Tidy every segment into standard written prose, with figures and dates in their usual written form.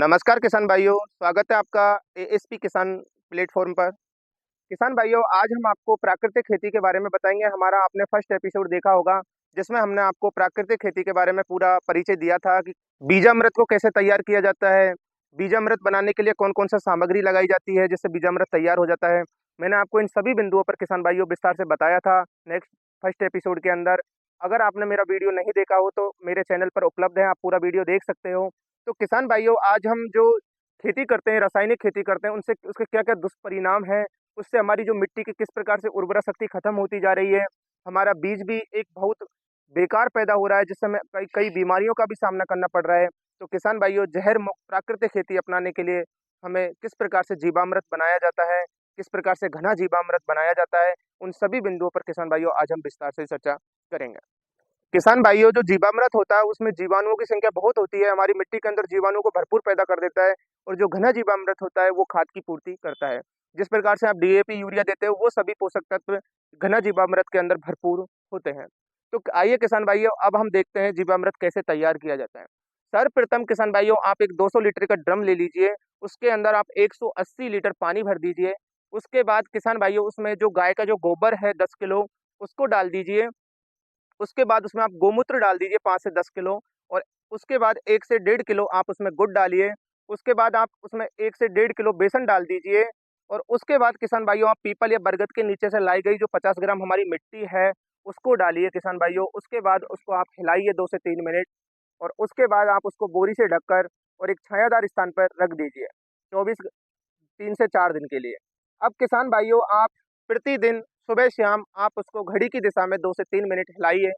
नमस्कार किसान भाइयों, स्वागत है आपका एएसपी किसान प्लेटफ़ॉर्म पर। किसान भाइयों, आज हम आपको प्राकृतिक खेती के बारे में बताएँगे। हमारा आपने फर्स्ट एपिसोड देखा होगा, जिसमें हमने आपको प्राकृतिक खेती के बारे में पूरा परिचय दिया था कि बीजामृत को कैसे तैयार किया जाता है, बीजामृत बनाने के लिए कौन-कौन सा सामग्री लगाई जाती है, जिससे बीजामृत तैयार हो जाता है। मैंने आपको इन सभी बिंदुओं पर किसान भाइयों विस्तार से बताया था नेक्स्ट फर्स्ट एपिसोड के अंदर। अगर आपने मेरा वीडियो नहीं देखा हो, तो मेरे चैनल पर उपलब्ध है, आप पूरा वीडियो देख सकते हो। तो किसान भाइयों, आज हम जो खेती करते हैं, रासायनिक खेती करते हैं, उनसे उसके क्या-क्या दुष्परिणाम हैं, उससे हमारी जो मिट्टी की किस प्रकार से उर्वरा शक्ति खत्म होती जा रही है, हमारा बीज भी एक बहुत बेकार पैदा हो रहा है, जिससे हमें कई कई बीमारियों का भी सामना करना पड़ रहा है। तो किसान भाइयों, जहर मुक्त प्राकृतिक खेती अपनाने के लिए हमें किस प्रकार से जीवामृत बनाया जाता है, किस प्रकार से घना जीवामृत बनाया जाता है, उन सभी बिंदुओं पर किसान भाइयों आज हम विस्तार से चर्चा करेंगे। किसान भाइयों, जो जीवामृत होता है उसमें जीवाणुओं की संख्या बहुत होती है, हमारी मिट्टी के अंदर जीवाणुओं को भरपूर पैदा कर देता है। और जो घना जीवामृत होता है वो खाद की पूर्ति करता है। जिस प्रकार से आप डीएपी, यूरिया देते हो, वो सभी पोषक तत्व घना जीवामृत के अंदर भरपूर होते हैं। तो आइए किसान भाइयों, अब हम देखते हैं जीवामृत कैसे तैयार किया जाता है। सर्वप्रथम किसान भाइयों, आप एक 200 लीटर का ड्रम ले लीजिए, उसके अंदर आप 180 लीटर पानी भर दीजिए। उसके बाद किसान भाइयों, उसमें जो गाय का जो गोबर है 10 किलो, उसको डाल दीजिए। उसके बाद उसमें आप गोमूत्र डाल दीजिए 5 से 10 किलो। और उसके बाद 1 से डेढ़ किलो आप उसमें गुड़ डालिए। उसके बाद आप उसमें 1 से डेढ़ किलो बेसन डाल दीजिए। और उसके बाद किसान भाइयों, आप पीपल या बरगद के नीचे से लाई गई जो 50 ग्राम हमारी मिट्टी है, उसको डालिए किसान भाइयों। उसके बाद उसको आप हिलाइए 2 से 3 मिनट। और उसके बाद आप उसको बोरी से ढककर और एक छायादार स्थान पर रख दीजिए 24 3 से 4 दिन के लिए। अब किसान भाइयों, आप प्रतिदिन सुबह-शाम आप उसको घड़ी की दिशा में 2 से 3 मिनट हिलाइए।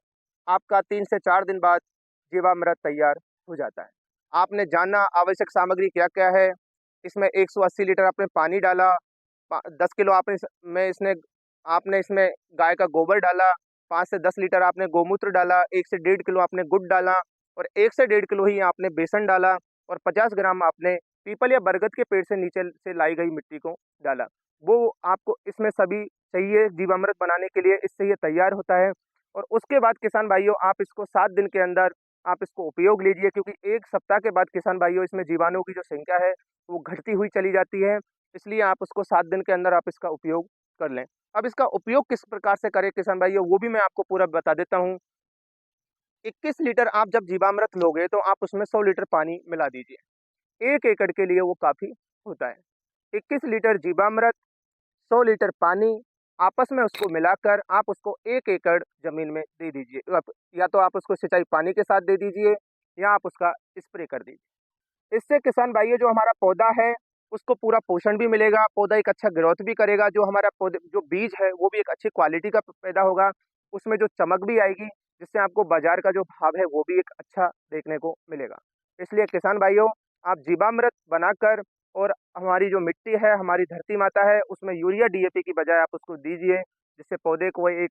आपका 3 से 4 दिन बाद जीवामृत तैयार हो जाता है। आपने जाना आवश्यक सामग्री क्या-क्या है। इसमें 180 लीटर आपने पानी डाला, 10 किलो आपने इसमें गाय का गोबर डाला, 5 से 10 लीटर आपने गोमूत्र डाला, 1 से डेढ़ किलो आपने गुड़ डाला और 1 से डेढ़ किलो ही आपने बेसन डाला और 50 ग्राम आपने पीपल या बरगद के पेड़ से नीचे से लाई गई मिट्टी को डाला। वो आपको इसमें सभी चाहिए जीवामृत बनाने के लिए, इससे ये तैयार होता है। और उसके बाद किसान भाइयों, आप इसको 7 दिन के अंदर आप इसको उपयोग लीजिए, क्योंकि 1 सप्ताह के बाद किसान भाइयों, इसमें जीवाणुओं की जो संख्या है वो घटती हुई चली जाती है। इसलिए आप उसको 7 दिन के अंदर आप इसका उपयोग कर लें। अब इसका उपयोग किस प्रकार से करें किसान भाइयों, वो भी मैं आपको पूरा बता देता हूँ। 21 लीटर आप जब जीवामृत लोगे तो आप उसमें 100 लीटर पानी मिला दीजिए। 1 एकड़ के लिए वो काफ़ी होता है। 21 लीटर जीवामृत, 100 लीटर पानी, आपस में उसको मिलाकर आप उसको 1 एकड़ ज़मीन में दे दीजिए। या तो आप उसको सिंचाई पानी के साथ दे दीजिए या आप उसका स्प्रे कर दीजिए। इससे किसान भाइयों, जो हमारा पौधा है उसको पूरा पोषण भी मिलेगा, पौधा एक अच्छा ग्रोथ भी करेगा, जो हमारा पौधे जो बीज है वो भी एक अच्छी क्वालिटी का पैदा होगा, उसमें जो चमक भी आएगी, जिससे आपको बाज़ार का जो भाव है वो भी एक अच्छा देखने को मिलेगा। इसलिए किसान भाइयों, आप जीवामृत बनाकर और हमारी जो मिट्टी है, हमारी धरती माता है, उसमें यूरिया, डीएपी की बजाय आप उसको दीजिए, जिससे पौधे को एक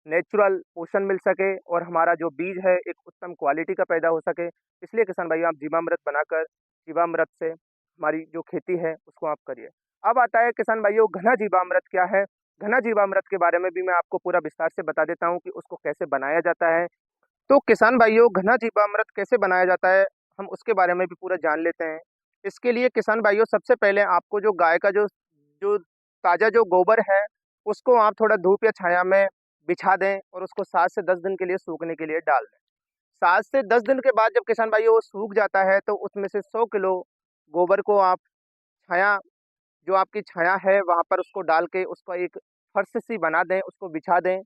नेचुरल पोषण मिल सके और हमारा जो बीज है एक उत्तम क्वालिटी का पैदा हो सके। इसलिए किसान भाइयों, आप जीवामृत बनाकर जीवामृत से हमारी जो खेती है उसको आप करिए। अब आता है किसान भाइयों, घना जीवामृत क्या है? घना जीवामृत के बारे में भी मैं आपको पूरा विस्तार से बता देता हूँ कि उसको कैसे बनाया जाता है। तो किसान भाइयों, घना जीवामृत कैसे बनाया जाता है, हम उसके बारे में भी पूरा जान लेते हैं। इसके लिए किसान भाइयों, सबसे पहले आपको जो गाय का जो जो ताज़ा जो गोबर है, उसको आप थोड़ा धूप या छाया में बिछा दें और उसको 7 से 10 दिन के लिए सूखने के लिए डाल दें। 7 से 10 दिन के बाद जब किसान भाइयों वो सूख जाता है, तो उसमें से 100 किलो गोबर को आप छाया जो आपकी छाया है वहाँ पर उसको डाल के उसको एक फर्श सी बना दें, उसको बिछा दें।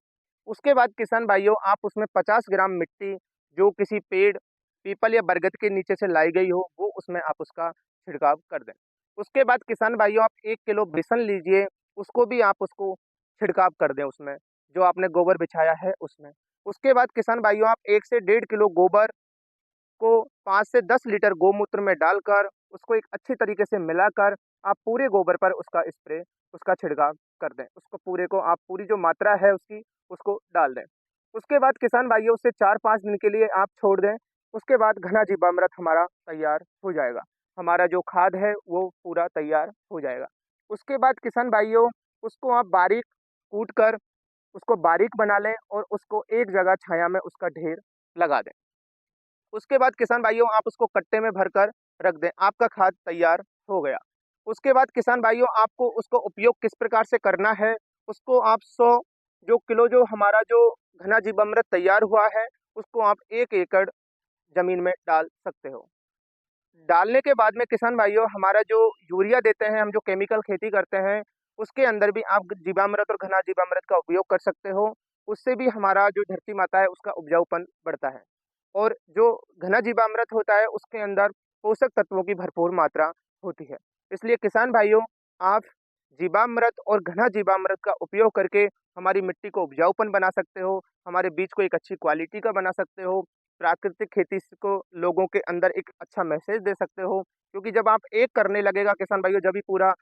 उसके बाद किसान भाइयों, आप उसमें 50 ग्राम मिट्टी जो किसी पेड़, पीपल या बरगद के नीचे से लाई गई हो, वो उसमें आप उसका छिड़काव कर दें। उसके बाद किसान भाइयों, आप 1 किलो बेसन लीजिए, उसको भी आप उसको छिड़काव कर दें उसमें, जो आपने गोबर बिछाया है उसमें। उसके बाद किसान भाइयों, आप 1 से डेढ़ किलो गोबर को 5 से 10 लीटर गोमूत्र में डालकर उसको एक अच्छी तरीके से मिलाकर आप पूरे गोबर पर उसका छिड़काव कर दें। उसको पूरे को आप पूरी जो मात्रा है उसकी, उसको डाल दें। उसके बाद किसान भाइयों, उसे 4-5 दिन के लिए आप छोड़ दें। उसके बाद घना जीवामृत हमारा तैयार हो जाएगा। हमारा जो खाद है वो पूरा तैयार हो जाएगा। उसके बाद किसान भाइयों, उसको आप बारीक कूट कर उसको बारीक बना लें और उसको एक जगह छाया में उसका ढेर लगा दें। उसके बाद किसान भाइयों आप उसको कट्टे में भरकर रख दें, आपका खाद तैयार हो गया। उसके बाद किसान भाइयों आपको उसको उपयोग किस प्रकार से करना है, उसको आप 100 जो किलो जो हमारा जो घना जीवामृत तैयार हुआ है, उसको आप 1 एकड़ ज़मीन में डाल सकते हो। डालने के बाद में किसान भाइयों हमारा जो यूरिया देते हैं, हम जो केमिकल खेती करते हैं, उसके अंदर भी आप जीवामृत और घना जीवामृत का उपयोग कर सकते हो। उससे भी हमारा जो धरती माता है उसका उपजाऊपन बढ़ता है। और जो घना जीवामृत होता है उसके अंदर पोषक तत्वों की भरपूर मात्रा होती है। इसलिए किसान भाइयों आप जीवामृत और घना जीवामृत का उपयोग करके हमारी मिट्टी को उपजाऊपन बना सकते हो, हमारे बीज को एक अच्छी क्वालिटी का बना सकते हो, प्राकृतिक खेती को लोगों के अंदर एक अच्छा मैसेज दे सकते हो। क्योंकि जब आप एक करने लगेगा किसान भाइयों, जब भी पूरा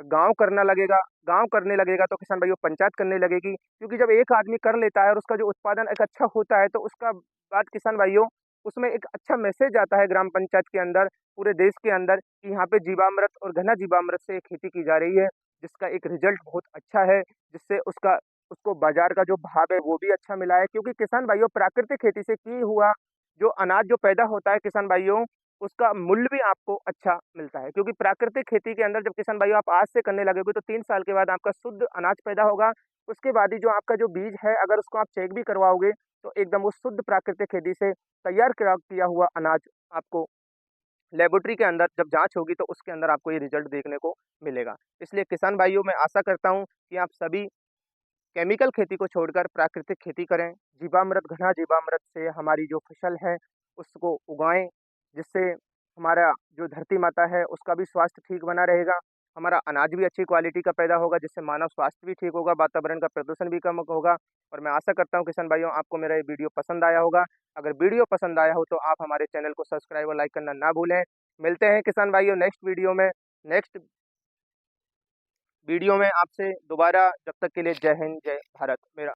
गाँव करने लगेगा तो किसान भाइयों पंचायत करने लगेगी। क्योंकि जब एक आदमी कर लेता है और उसका जो उत्पादन एक अच्छा होता है तो उसका बाद किसान भाइयों उसमें एक अच्छा मैसेज आता है ग्राम पंचायत के अंदर, पूरे देश के अंदर कि यहाँ पे जीवामृत और घना जीवामृत से खेती की जा रही है, जिसका एक रिजल्ट बहुत अच्छा है, जिससे उसका उसको बाज़ार का जो भाव है वो भी अच्छा मिला है। क्योंकि किसान भाइयों प्राकृतिक खेती से की हुआ जो अनाज जो पैदा होता है किसान भाइयों, उसका मूल्य भी आपको अच्छा मिलता है। क्योंकि प्राकृतिक खेती के अंदर जब किसान भाइयों आप आज से करने लगोगे तो 3 साल के बाद आपका शुद्ध अनाज पैदा होगा। उसके बाद ही जो आपका जो बीज है अगर उसको आप चेक भी करवाओगे तो एकदम वो शुद्ध प्राकृतिक खेती से तैयार किया किया हुआ अनाज आपको लेबोरेटरी के अंदर जब जाँच होगी तो उसके अंदर आपको ये रिज़ल्ट देखने को मिलेगा। इसलिए किसान भाइयों मैं आशा करता हूँ कि आप सभी केमिकल खेती को छोड़कर प्राकृतिक खेती करें, जीवामृत, घना जीवामृत से हमारी जो फसल है उसको उगाएँ, जिससे हमारा जो धरती माता है उसका भी स्वास्थ्य ठीक बना रहेगा, हमारा अनाज भी अच्छी क्वालिटी का पैदा होगा जिससे मानव स्वास्थ्य भी ठीक होगा, वातावरण का प्रदूषण भी कम होगा। और मैं आशा करता हूँ किसान भाइयों आपको मेरा ये वीडियो पसंद आया होगा। अगर वीडियो पसंद आया हो तो आप हमारे चैनल को सब्सक्राइब और लाइक करना ना भूलें। मिलते हैं किसान भाइयों नेक्स्ट वीडियो में, नेक्स्ट वीडियो में आपसे दोबारा। जब तक के लिए जय हिंद, जय भारत। मेरा